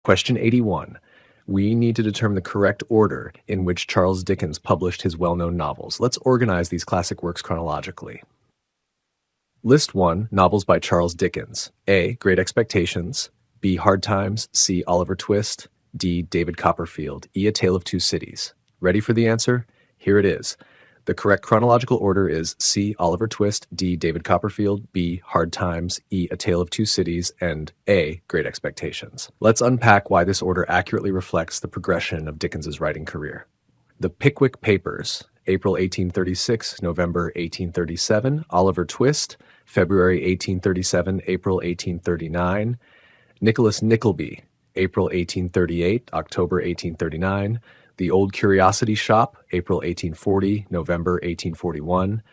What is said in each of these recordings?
Question 81. We need to determine the correct order in which Charles Dickens published his well-known novels. Let's organize these classic works chronologically. List 1, novels by Charles Dickens. A, Great Expectations. B, Hard Times. C, Oliver Twist. D, David Copperfield. E, A Tale of Two Cities. Ready for the answer? Here it is. The correct chronological order is C, Oliver Twist, D, David Copperfield, B, Hard Times, E, A Tale of Two Cities, and A, Great Expectations. Let's unpack why this order accurately reflects the progression of Dickens's writing career. The Pickwick Papers, April 1836, November 1837, Oliver Twist, February 1837, April 1839, Nicholas Nickleby, April 1838, October 1839, The Old Curiosity Shop, April 1840, November 1841,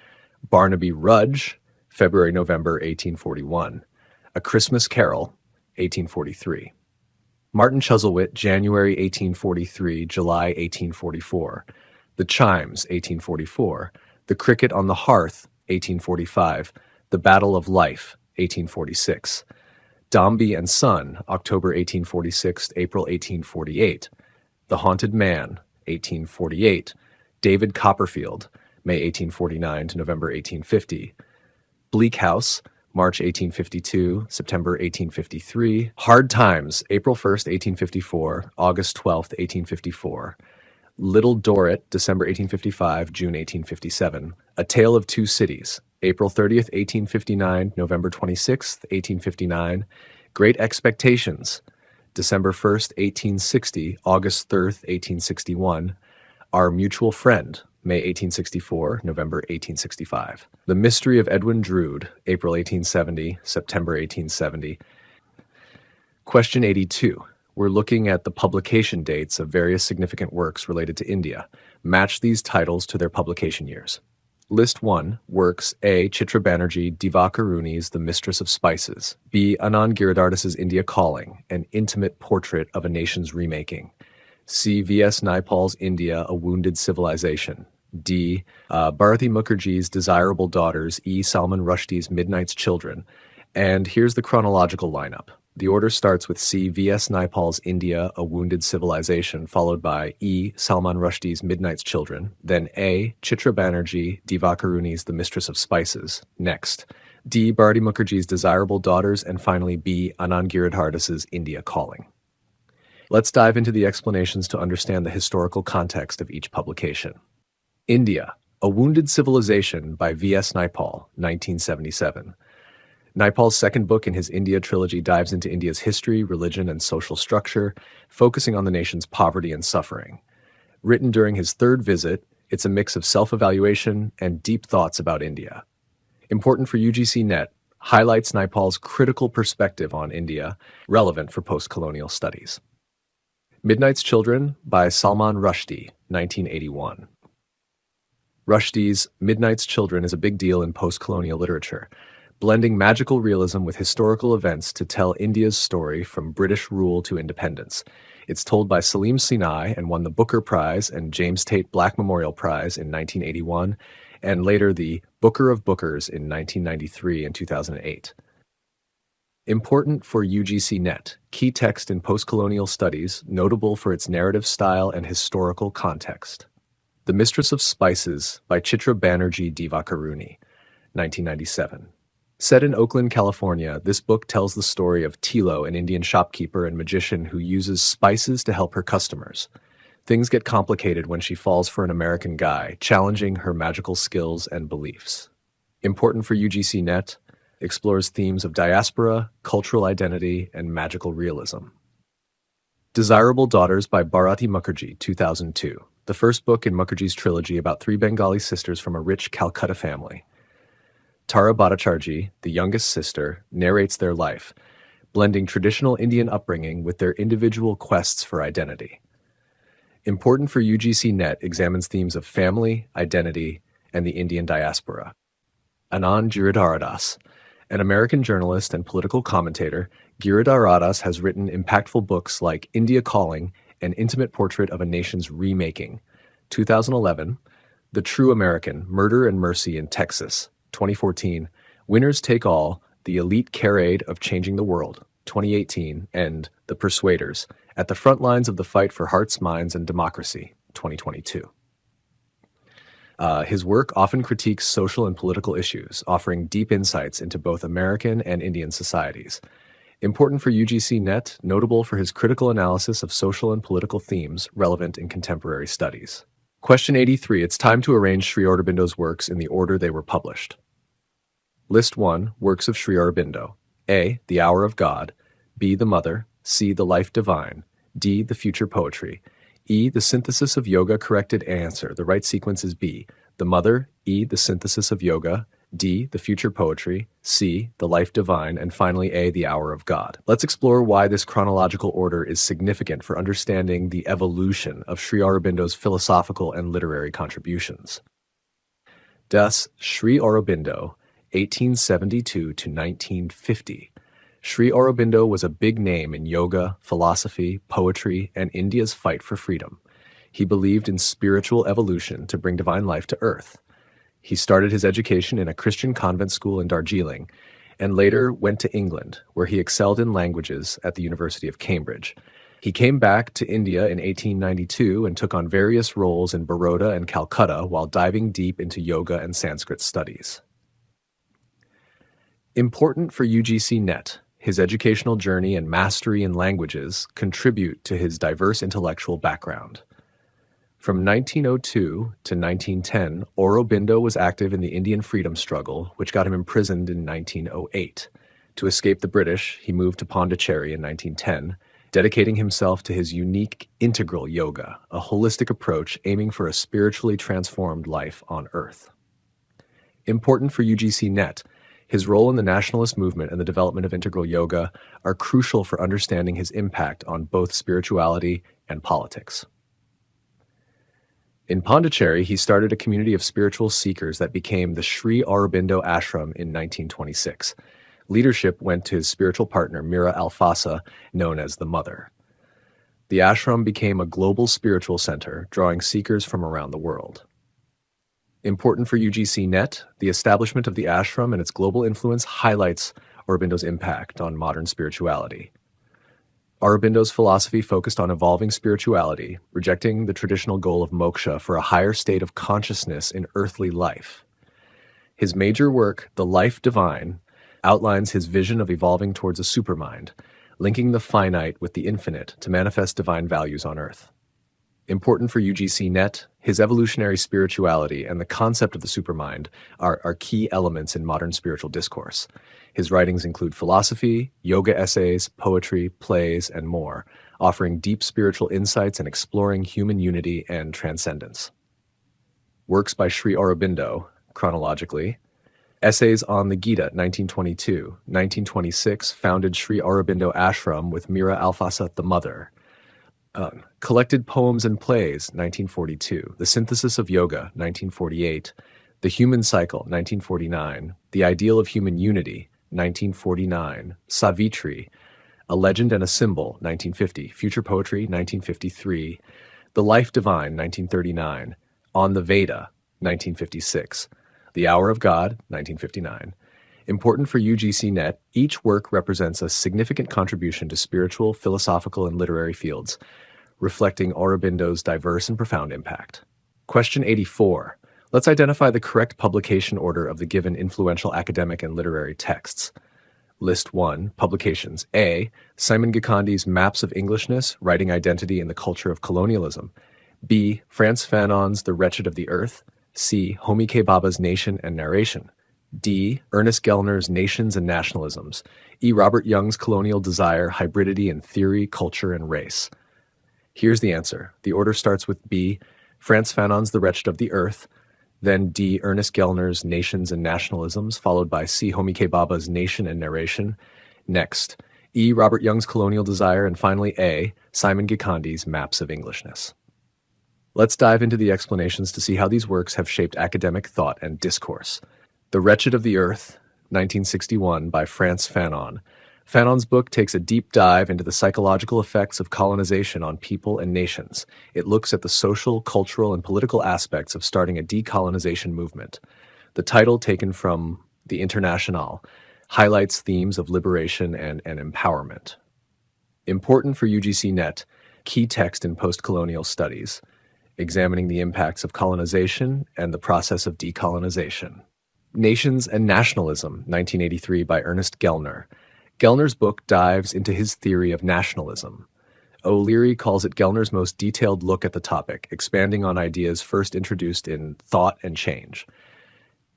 Barnaby Rudge, February-November 1841, A Christmas Carol, 1843. Martin Chuzzlewit, January 1843, July 1844, The Chimes, 1844, The Cricket on the Hearth, 1845, The Battle of Life, 1846, Dombey and Son, October 1846, April 1848, The Haunted Man, 1848, David Copperfield, May 1849 to November 1850, Bleak House, March 1852, September 1853, Hard Times, April 1st, 1854, August 12th, 1854, Little Dorrit, December 1855, June 1857, A Tale of Two Cities, April 30th, 1859, November 26th, 1859, Great Expectations, December 1st, 1860, August 3rd, 1861, Our Mutual Friend, May 1864, November 1865, The Mystery of Edwin Drood, April 1870, September 1870. Question 82. We're looking at the publication dates of various significant works related to India. Match these titles to their publication years. List 1, works A. Chitra Banerjee Divakaruni's The Mistress of Spices, B. Anand Giridhardas's India Calling, an intimate portrait of a nation's remaking, C. V.S. Naipaul's India, A Wounded Civilization, D. Bharati Mukherjee's Desirable Daughters, E. Salman Rushdie's Midnight's Children, and here's the chronological lineup. The order starts with C. V.S. Naipaul's India, A Wounded Civilization, followed by E. Salman Rushdie's Midnight's Children, then A. Chitra Banerjee Divakaruni's The Mistress of Spices, next D. Bharati Mukherjee's Desirable Daughters, and finally B. Anand Giridhardas's India Calling. Let's dive into the explanations to understand the historical context of each publication. India, A Wounded Civilization by V.S. Naipaul, 1977. Naipaul's second book in his India trilogy dives into India's history, religion, and social structure, focusing on the nation's poverty and suffering. Written during his third visit, it's a mix of self-evaluation and deep thoughts about India. Important for UGC NET, highlights Naipaul's critical perspective on India, relevant for post-colonial studies. Midnight's Children by Salman Rushdie, 1981. Rushdie's Midnight's Children is a big deal in post-colonial literature, blending magical realism with historical events to tell India's story from British rule to independence. It's told by Salim Sinai and won the Booker Prize and James Tate Black Memorial Prize in 1981, and later the Booker of Bookers in 1993 and 2008. Important for UGC NET, key text in post-colonial studies, notable for its narrative style and historical context. The Mistress of Spices by Chitra Banerjee Divakaruni, 1997. Set in Oakland, California, this book tells the story of Tilo, an Indian shopkeeper and magician who uses spices to help her customers. Things get complicated when she falls for an American guy, challenging her magical skills and beliefs. Important for UGC NET, explores themes of diaspora, cultural identity, and magical realism. Desirable Daughters by Bharati Mukherjee, 2002. The first book in Mukherjee's trilogy about three Bengali sisters from a rich Calcutta family. Tara Bhattacharjee, the youngest sister, narrates their life, blending traditional Indian upbringing with their individual quests for identity. Important for UGC NET examines themes of family, identity, and the Indian diaspora. Anand Giridharadas, an American journalist and political commentator, Giridharadas has written impactful books like India Calling, an intimate portrait of a nation's remaking, 2011, The True American, Murder and Mercy in Texas, 2014, Winners Take All, The Elite Charade of Changing the World, 2018, and The Persuaders, At the Front Lines of the Fight for Hearts, Minds, and Democracy, 2022. His work often critiques social and political issues, offering deep insights into both American and Indian societies. Important for UGC NET, notable for his critical analysis of social and political themes relevant in contemporary studies. Question 83. It's time to arrange Sri Aurobindo's works in the order they were published. List 1. Works of Sri Aurobindo. A. The Hour of God. B. The Mother. C. The Life Divine. D. The Future Poetry. E. The Synthesis of Yoga. Corrected answer. The right sequence is B. The Mother. E. The Synthesis of Yoga. D. The Future Poetry. C. The Life Divine. And finally A. The Hour of God. Let's explore why this chronological order is significant for understanding the evolution of Sri Aurobindo's philosophical and literary contributions. Das Sri Aurobindo, 1872 to 1950. Sri Aurobindo was a big name in yoga, philosophy, poetry, and India's fight for freedom. He believed in spiritual evolution to bring divine life to earth. He started his education in a Christian convent school in Darjeeling, and later went to England, where he excelled in languages at the University of Cambridge. He came back to India in 1892 and took on various roles in Baroda and Calcutta while diving deep into yoga and Sanskrit studies. Important for UGC NET, his educational journey and mastery in languages contribute to his diverse intellectual background. From 1902 to 1910, Aurobindo was active in the Indian freedom struggle, which got him imprisoned in 1908. To escape the British, he moved to Pondicherry in 1910, dedicating himself to his unique integral yoga, a holistic approach aiming for a spiritually transformed life on earth. Important for UGC NET, his role in the nationalist movement and the development of integral yoga are crucial for understanding his impact on both spirituality and politics. In Pondicherry, he started a community of spiritual seekers that became the Sri Aurobindo Ashram in 1926. Leadership went to his spiritual partner, Mira Alfassa, known as the Mother. The ashram became a global spiritual center, drawing seekers from around the world. Important for UGC NET, the establishment of the ashram and its global influence highlights Aurobindo's impact on modern spirituality. Aurobindo's philosophy focused on evolving spirituality, rejecting the traditional goal of moksha for a higher state of consciousness in earthly life. His major work, The Life Divine, outlines his vision of evolving towards a supermind, linking the finite with the infinite to manifest divine values on earth. Important for UGC NET, his evolutionary spirituality and the concept of the supermind are key elements in modern spiritual discourse. His writings include philosophy, yoga essays, poetry, plays, and more, offering deep spiritual insights and exploring human unity and transcendence. Works by Sri Aurobindo, chronologically. Essays on the Gita, 1922. 1926, founded Sri Aurobindo Ashram with Mira Alfassa, the Mother. Collected Poems and Plays, 1942. The Synthesis of Yoga, 1948. The Human Cycle, 1949. The Ideal of Human Unity, 1949. Savitri, A Legend and a Symbol, 1950. Future Poetry, 1953. The Life Divine, 1939. On the Veda, 1956. The Hour of God, 1959. Important for UGC NET, each work represents a significant contribution to spiritual, philosophical, and literary fields, reflecting Aurobindo's diverse and profound impact. Question 84. Let's identify the correct publication order of the given influential academic and literary texts. List 1. Publications. A. Simon Gikkande's Maps of Englishness, Writing Identity in the Culture of Colonialism. B. Frantz Fanon's The Wretched of the Earth. C. Homi K. Bhabha's Nation and Narration. D. Ernest Gellner's Nations and Nationalisms. E. Robert Young's Colonial Desire, Hybridity in Theory, Culture, and Race. Here's the answer. The order starts with B. Frantz Fanon's The Wretched of the Earth, then D. Ernest Gellner's Nations and Nationalisms, followed by C. Homi K. Bhabha's Nation and Narration. Next, E. Robert Young's Colonial Desire, and finally A. Simon Gikkande's Maps of Englishness. Let's dive into the explanations to see how these works have shaped academic thought and discourse. The Wretched of the Earth, 1961, by Frantz Fanon. Fanon's book takes a deep dive into the psychological effects of colonization on people and nations. It looks at the social, cultural, and political aspects of starting a decolonization movement. The title, taken from the International, highlights themes of liberation and empowerment. Important for UGC NET, key text in post-colonial studies, examining the impacts of colonization and the process of decolonization. Nations and Nationalism, 1983 by Ernest Gellner. Gellner's book dives into his theory of nationalism. O'Leary calls it Gellner's most detailed look at the topic, expanding on ideas first introduced in Thought and Change.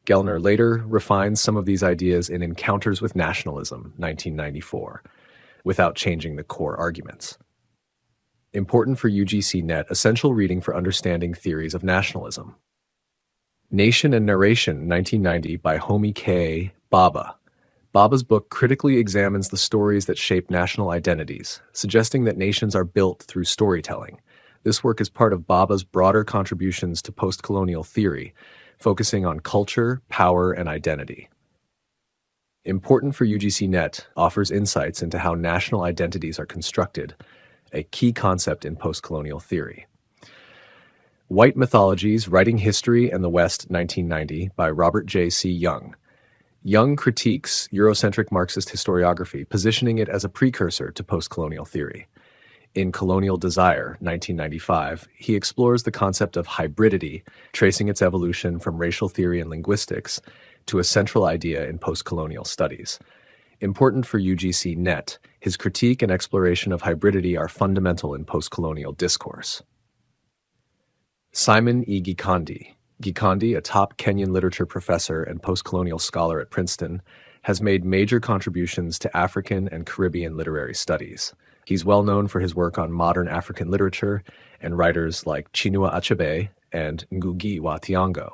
Gellner later refines some of these ideas in Encounters with Nationalism, 1994, without changing the core arguments. Important for UGC NET, essential reading for understanding theories of nationalism. Nation and Narration, 1990, by Homi K. Bhabha. Bhabha's book critically examines the stories that shape national identities, suggesting that nations are built through storytelling. This work is part of Bhabha's broader contributions to post-colonial theory, focusing on culture, power, and identity. Important for UGC NET, offers insights into how national identities are constructed, a key concept in post-colonial theory. White Mythologies, Writing History and the West, 1990, by Robert J. C. Young. Young critiques Eurocentric Marxist historiography, positioning it as a precursor to post-colonial theory. In Colonial Desire, 1995, he explores the concept of hybridity, tracing its evolution from racial theory and linguistics to a central idea in post-colonial studies. Important for UGC NET, his critique and exploration of hybridity are fundamental in post-colonial discourse. Simon E. Gikandi. Gikandi, a top Kenyan literature professor and post-colonial scholar at Princeton, has made major contributions to African and Caribbean literary studies. He's well known for his work on modern African literature and writers like Chinua Achebe and Ngugi wa Thiong'o.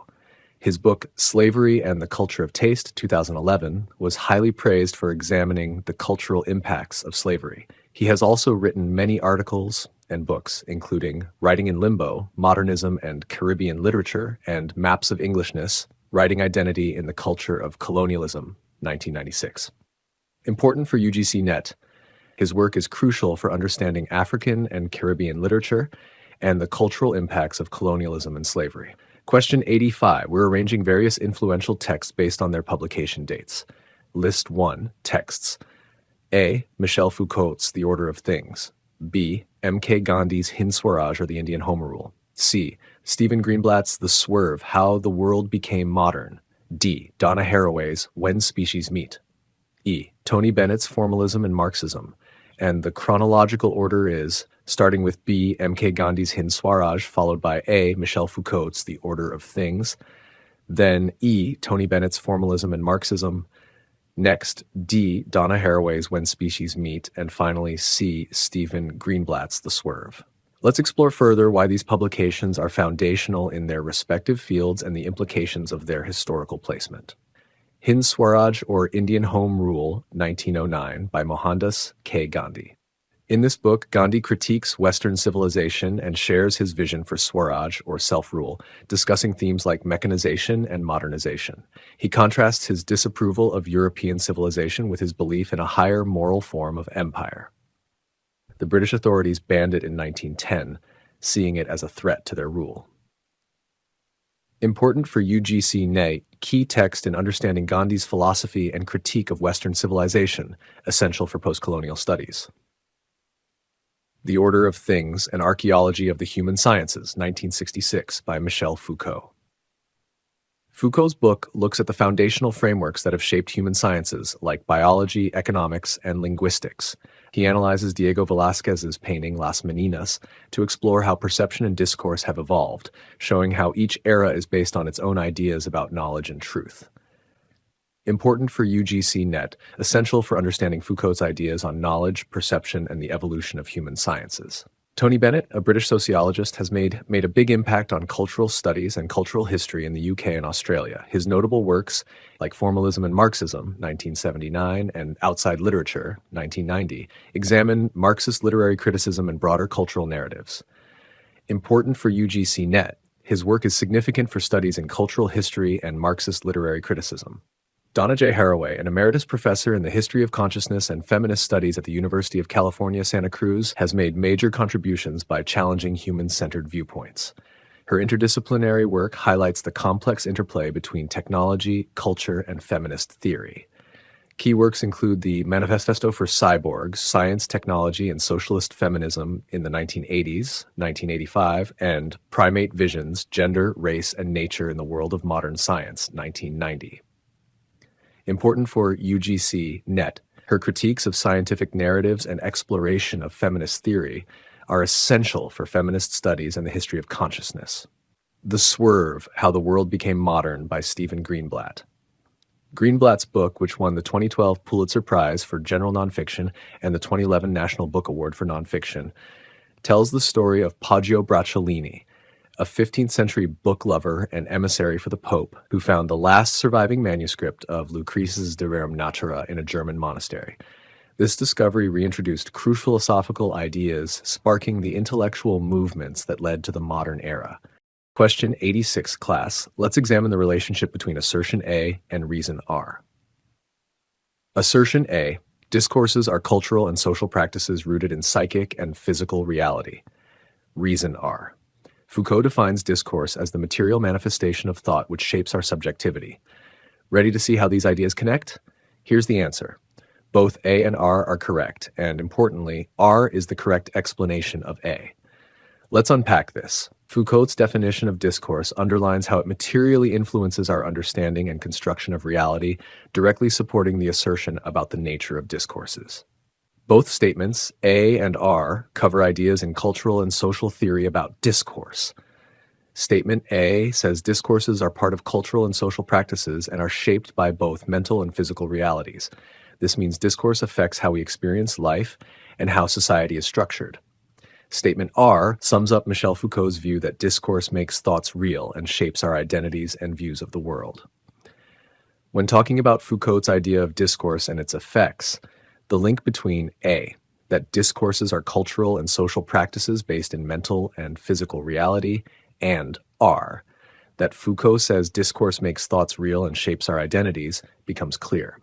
His book, Slavery and the Culture of Taste, 2011, was highly praised for examining the cultural impacts of slavery. He has also written many articles and books, including Writing in Limbo, Modernism and Caribbean Literature, and Maps of Englishness, Writing Identity in the Culture of Colonialism, 1996. Important for UGC NET, his work is crucial for understanding African and Caribbean literature and the cultural impacts of colonialism and slavery. Question 85. We're arranging various influential texts based on their publication dates. List 1. Texts. A. Michel Foucault's The Order of Things. B. M.K. Gandhi's Hind Swaraj, or the Indian Home Rule. C. Stephen Greenblatt's The Swerve, How the World Became Modern. D. Donna Haraway's When Species Meet. E. Tony Bennett's Formalism and Marxism. And the chronological order is, starting with B. M.K. Gandhi's Hind Swaraj, followed by A. Michel Foucault's The Order of Things. Then E. Tony Bennett's Formalism and Marxism. Next, D. Donna Haraway's When Species Meet, and finally C. Stephen Greenblatt's The Swerve. Let's explore further why these publications are foundational in their respective fields and the implications of their historical placement. Hind Swaraj, or Indian Home Rule, 1909, by Mohandas K. Gandhi. In this book, Gandhi critiques Western civilization and shares his vision for Swaraj, or self-rule, discussing themes like mechanization and modernization. He contrasts his disapproval of European civilization with his belief in a higher moral form of empire. The British authorities banned it in 1910, seeing it as a threat to their rule. Important for UGC NET, key text in understanding Gandhi's philosophy and critique of Western civilization, essential for post-colonial studies. The Order of Things, An Archaeology of the Human Sciences, 1966, by Michel Foucault. Foucault's book looks at the foundational frameworks that have shaped human sciences, like biology, economics, and linguistics. He analyzes Diego Velázquez's painting Las Meninas to explore how perception and discourse have evolved, showing how each era is based on its own ideas about knowledge and truth. Important for UGC NET, essential for understanding Foucault's ideas on knowledge, perception, and the evolution of human sciences. Tony Bennett, a British sociologist, has made a big impact on cultural studies and cultural history in the UK and Australia. His notable works, like Formalism and Marxism, 1979, and Outside Literature, 1990, examine Marxist literary criticism and broader cultural narratives. Important for UGC NET, his work is significant for studies in cultural history and Marxist literary criticism. Donna J. Haraway, an emeritus professor in the history of consciousness and feminist studies at the University of California, Santa Cruz, has made major contributions by challenging human-centered viewpoints. Her interdisciplinary work highlights the complex interplay between technology, culture, and feminist theory. Key works include the Manifesto for Cyborgs, Science, Technology, and Socialist Feminism in the 1980s, 1985, and Primate Visions, Gender, Race, and Nature in the World of Modern Science, 1990. Important for UGC NET, her critiques of scientific narratives and exploration of feminist theory are essential for feminist studies and the history of consciousness. The Swerve, How the World Became Modern by Stephen Greenblatt. Greenblatt's book, which won the 2012 Pulitzer Prize for General Nonfiction and the 2011 National Book Award for Nonfiction, tells the story of Poggio Bracciolini, a 15th century book lover and emissary for the Pope who found the last surviving manuscript of Lucrece's De Rerum Natura in a German monastery. This discovery reintroduced crucial philosophical ideas, sparking the intellectual movements that led to the modern era. Question 86, class. Let's examine the relationship between assertion A and reason R. Assertion A. Discourses are cultural and social practices rooted in psychic and physical reality. Reason R. Foucault defines discourse as the material manifestation of thought which shapes our subjectivity. Ready to see how these ideas connect? Here's the answer. Both A and R are correct, and importantly, R is the correct explanation of A. Let's unpack this. Foucault's definition of discourse underlines how it materially influences our understanding and construction of reality, directly supporting the assertion about the nature of discourses. Both statements, A and R, cover ideas in cultural and social theory about discourse. Statement A says discourses are part of cultural and social practices and are shaped by both mental and physical realities. This means discourse affects how we experience life and how society is structured. Statement R sums up Michel Foucault's view that discourse makes thoughts real and shapes our identities and views of the world. When talking about Foucault's idea of discourse and its effects, the link between A, that discourses are cultural and social practices based in mental and physical reality, and R, that Foucault says discourse makes thoughts real and shapes our identities, becomes clear.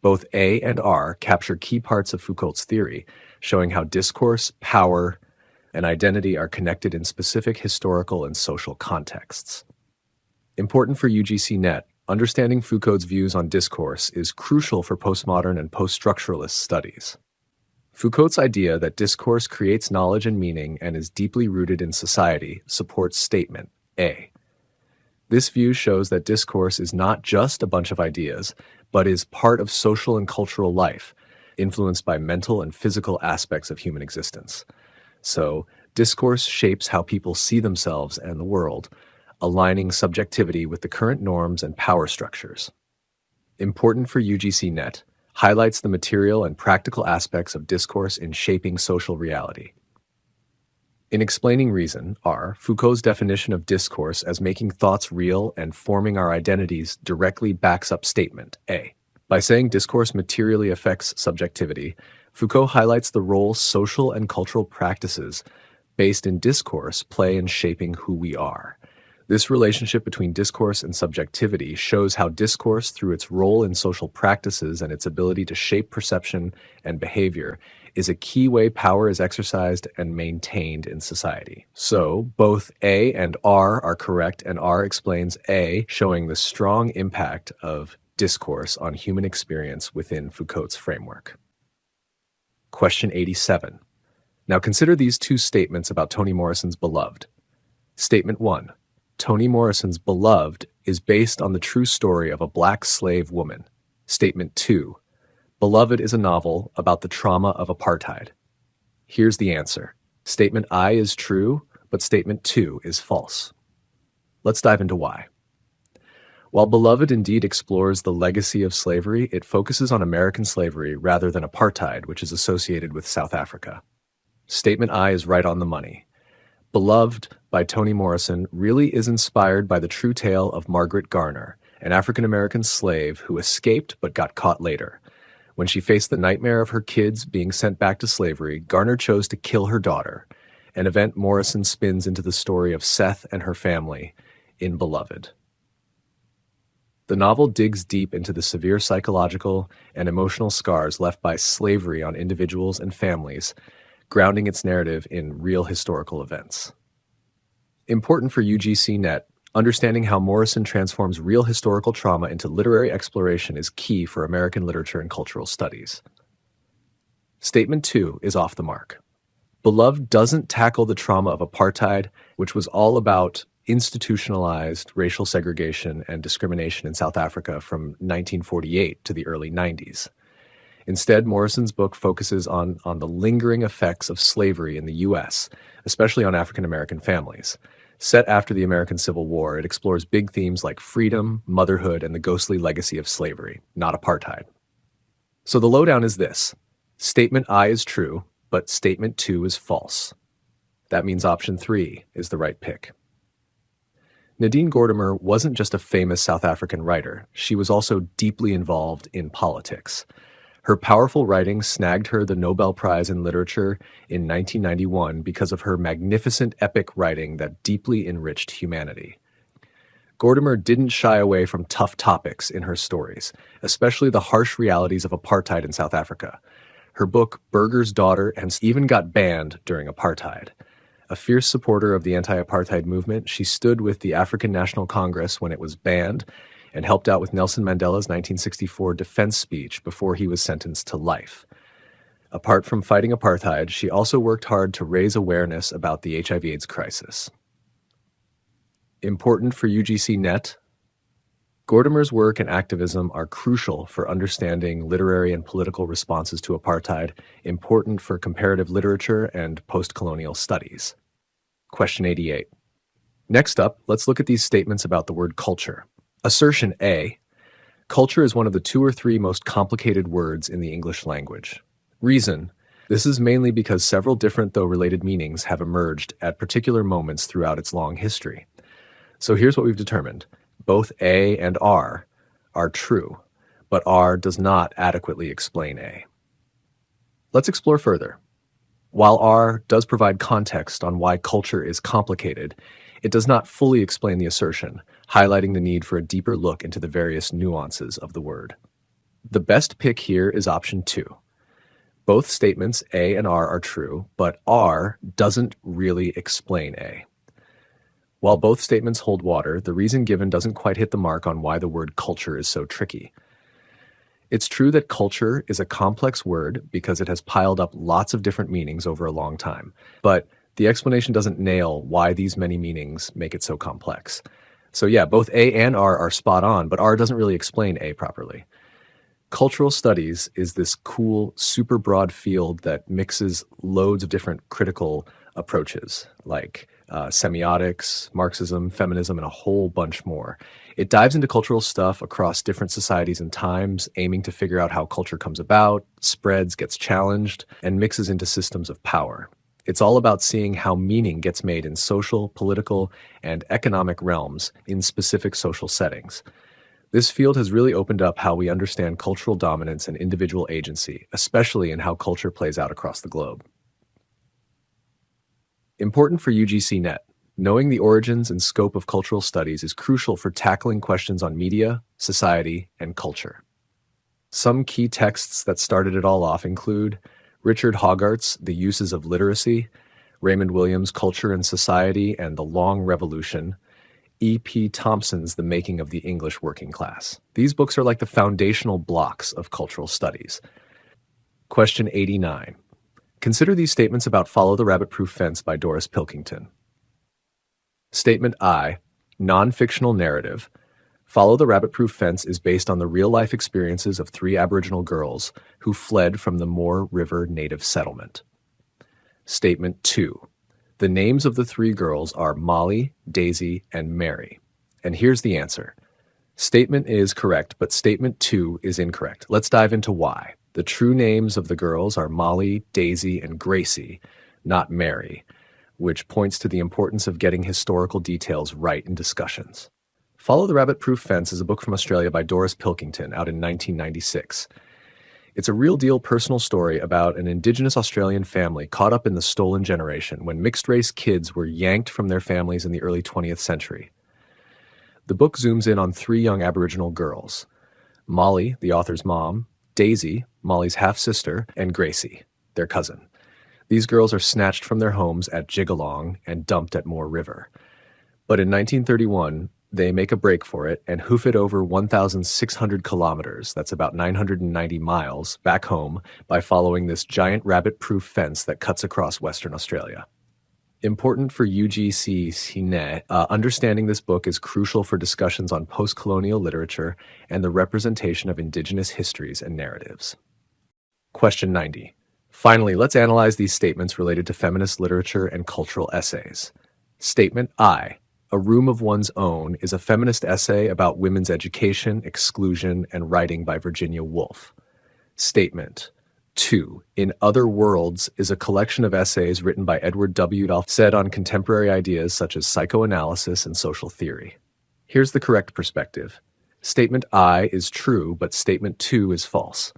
Both A and R capture key parts of Foucault's theory, showing how discourse, power, and identity are connected in specific historical and social contexts. Important for UGC NET, understanding Foucault's views on discourse is crucial for postmodern and post-structuralist studies. Foucault's idea that discourse creates knowledge and meaning and is deeply rooted in society supports statement A. This view shows that discourse is not just a bunch of ideas, but is part of social and cultural life, influenced by mental and physical aspects of human existence. So, discourse shapes how people see themselves and the world, aligning subjectivity with the current norms and power structures. Important for UGC NET, highlights the material and practical aspects of discourse in shaping social reality. In explaining reason, R, Foucault's definition of discourse as making thoughts real and forming our identities directly backs up statement A. By saying discourse materially affects subjectivity, Foucault highlights the role social and cultural practices based in discourse play in shaping who we are. This relationship between discourse and subjectivity shows how discourse, through its role in social practices and its ability to shape perception and behavior, is a key way power is exercised and maintained in society. So, both A and R are correct, and R explains A, showing the strong impact of discourse on human experience within Foucault's framework. Question 87. Now consider these two statements about Toni Morrison's Beloved. Statement 1. Toni Morrison's Beloved is based on the true story of a black slave woman. Statement 2. Beloved is a novel about the trauma of apartheid. Here's the answer. Statement I is true, but statement 2 is false. Let's dive into why. While Beloved indeed explores the legacy of slavery, it focuses on American slavery rather than apartheid, which is associated with South Africa. Statement I is right on the money. Beloved by Toni Morrison really is inspired by the true tale of Margaret Garner, an African-American slave who escaped but got caught later. When she faced the nightmare of her kids being sent back to slavery, Garner chose to kill her daughter, an event Morrison spins into the story of Seth and her family in Beloved. The novel digs deep into the severe psychological and emotional scars left by slavery on individuals and families, grounding its narrative in real historical events. Important for UGC NET, Understanding how Morrison transforms real historical trauma into literary exploration is key for American literature and cultural studies. Statement 2 is off the mark. Beloved doesn't tackle the trauma of apartheid, which was all about institutionalized racial segregation and discrimination in South Africa from 1948 to the early 90s. Instead, Morrison's book focuses on the lingering effects of slavery in the U.S., especially on African American families. Set after the American Civil War, it explores big themes like freedom, motherhood, and the ghostly legacy of slavery, not apartheid. So the lowdown is this. Statement I is true, but statement 2 is false. That means option 3 is the right pick. Nadine Gordimer wasn't just a famous South African writer. She was also deeply involved in politics. Her powerful writing snagged her the Nobel Prize in Literature in 1991 because of her magnificent epic writing that deeply enriched humanity. Gordimer didn't shy away from tough topics in her stories, especially the harsh realities of apartheid in South Africa. Her book, Burger's Daughter, and even got banned during apartheid. A fierce supporter of the anti-apartheid movement, she stood with the African National Congress when it was banned and helped out with Nelson Mandela's 1964 defense speech before he was sentenced to life. Apart from fighting apartheid, she also worked hard to raise awareness about the HIV/AIDS crisis. Important for UGC NET, Gordimer's work and activism are crucial for understanding literary and political responses to apartheid, important for comparative literature and post-colonial studies. Question 88. Next up, let's look at these statements about the word culture. Assertion A. Culture is one of the 2 or 3 most complicated words in the English language. Reason. This is mainly because several different though related meanings have emerged at particular moments throughout its long history. So here's what we've determined. Both A and R are true, but R does not adequately explain A. Let's explore further. While R does provide context on why culture is complicated, it does not fully explain the assertion, highlighting the need for a deeper look into the various nuances of the word. The best pick here is option 2. Both statements A and R are true, but R doesn't really explain A. While both statements hold water, the reason given doesn't quite hit the mark on why the word culture is so tricky. It's true that culture is a complex word because it has piled up lots of different meanings over a long time, but the explanation doesn't nail why these many meanings make it so complex. So yeah, both A and R are spot on, but R doesn't really explain A properly. Cultural studies is this cool, super broad field that mixes loads of different critical approaches, like semiotics, Marxism, feminism, and a whole bunch more. It dives into cultural stuff across different societies and times, aiming to figure out how culture comes about, spreads, gets challenged, and mixes into systems of power. It's all about seeing how meaning gets made in social, political, and economic realms in specific social settings. This field has really opened up how we understand cultural dominance and individual agency, especially in how culture plays out across the globe. Important for UGC NET, knowing the origins and scope of cultural studies is crucial for tackling questions on media, society, and culture. Some key texts that started it all off include Richard Hogarth's The Uses of Literacy, Raymond Williams' Culture and Society and the Long Revolution, E.P. Thompson's The Making of the English Working Class. These books are like the foundational blocks of cultural studies. Question 89. Consider these statements about Follow the Rabbit-Proof Fence by Doris Pilkington. Statement I, non-fictional narrative. Follow the Rabbit-Proof Fence is based on the real-life experiences of 3 Aboriginal girls who fled from the Moore River Native Settlement. Statement 2. The names of the 3 girls are Molly, Daisy, and Mary. And here's the answer. Statement is correct, but statement 2 is incorrect. Let's dive into why. The true names of the girls are Molly, Daisy, and Gracie, not Mary, which points to the importance of getting historical details right in discussions. Follow the Rabbit-Proof Fence is a book from Australia by Doris Pilkington, out in 1996. It's a real-deal personal story about an Indigenous Australian family caught up in the stolen generation when mixed-race kids were yanked from their families in the early 20th century. The book zooms in on 3 young Aboriginal girls: Molly, the author's mom, Daisy, Molly's half-sister, and Gracie, their cousin. These girls are snatched from their homes at Jigalong and dumped at Moore River. But in 1931, they make a break for it and hoof it over 1,600 kilometers, that's about 990 miles, back home by following this giant rabbit-proof fence that cuts across Western Australia. Important for UGC NET, understanding this book is crucial for discussions on post-colonial literature and the representation of Indigenous histories and narratives. Question 90. Finally, let's analyze these statements related to feminist literature and cultural essays. Statement I. A Room of One's Own is a feminist essay about women's education, exclusion, and writing by Virginia Woolf. Statement 2. In Other Worlds is a collection of essays written by Edward W. Said on contemporary ideas such as psychoanalysis and social theory. Here's the correct perspective. Statement I is true, but Statement 2 is false.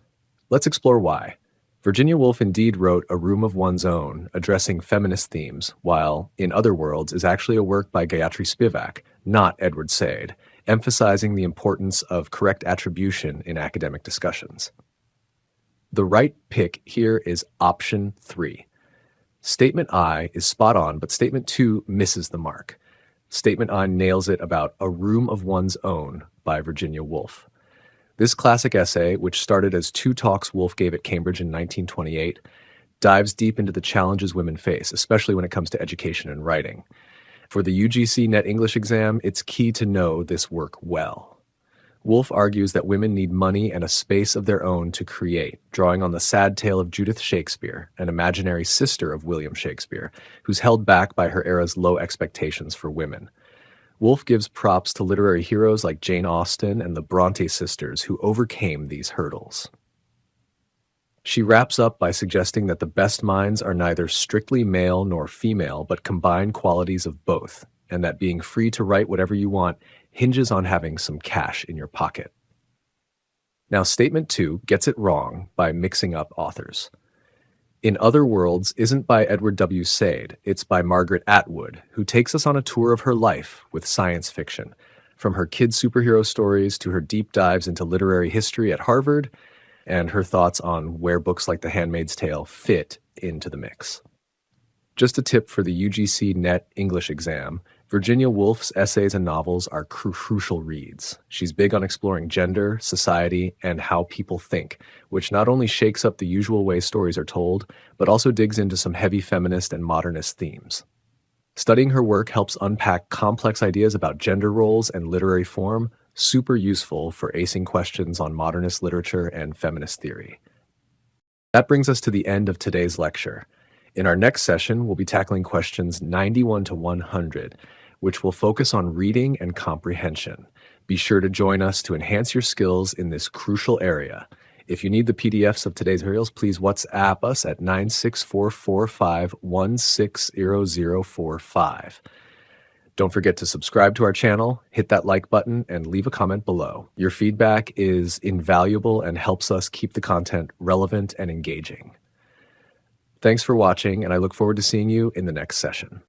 Let's explore why. Virginia Woolf indeed wrote A Room of One's Own, addressing feminist themes, while In Other Worlds is actually a work by Gayatri Spivak, not Edward Said, emphasizing the importance of correct attribution in academic discussions. The right pick here is option 3. Statement I is spot on, but Statement 2 misses the mark. Statement I nails it about A Room of One's Own by Virginia Woolf. This classic essay, which started as 2 talks Woolf gave at Cambridge in 1928, dives deep into the challenges women face, especially when it comes to education and writing. For the UGC NET English exam, it's key to know this work well. Woolf argues that women need money and a space of their own to create, drawing on the sad tale of Judith Shakespeare, an imaginary sister of William Shakespeare, who's held back by her era's low expectations for women. Woolf gives props to literary heroes like Jane Austen and the Bronte sisters who overcame these hurdles. She wraps up by suggesting that the best minds are neither strictly male nor female, but combine qualities of both, and that being free to write whatever you want hinges on having some cash in your pocket. Now, Statement 2 gets it wrong by mixing up authors. In Other Worlds isn't by Edward W. Said, it's by Margaret Atwood, who takes us on a tour of her life with science fiction, from her kid superhero stories to her deep dives into literary history at Harvard, and her thoughts on where books like The Handmaid's Tale fit into the mix. Just a tip for the UGC NET English exam, Virginia Woolf's essays and novels are crucial reads. She's big on exploring gender, society, and how people think, which not only shakes up the usual way stories are told, but also digs into some heavy feminist and modernist themes. Studying her work helps unpack complex ideas about gender roles and literary form, super useful for acing questions on modernist literature and feminist theory. That brings us to the end of today's lecture. In our next session, we'll be tackling questions 91 to 100, which will focus on reading and comprehension. Be sure to join us to enhance your skills in this crucial area. If you need the PDFs of today's materials, please WhatsApp us at 96445160045. Don't forget to subscribe to our channel, hit that like button, and leave a comment below. Your feedback is invaluable and helps us keep the content relevant and engaging. Thanks for watching, and I look forward to seeing you in the next session.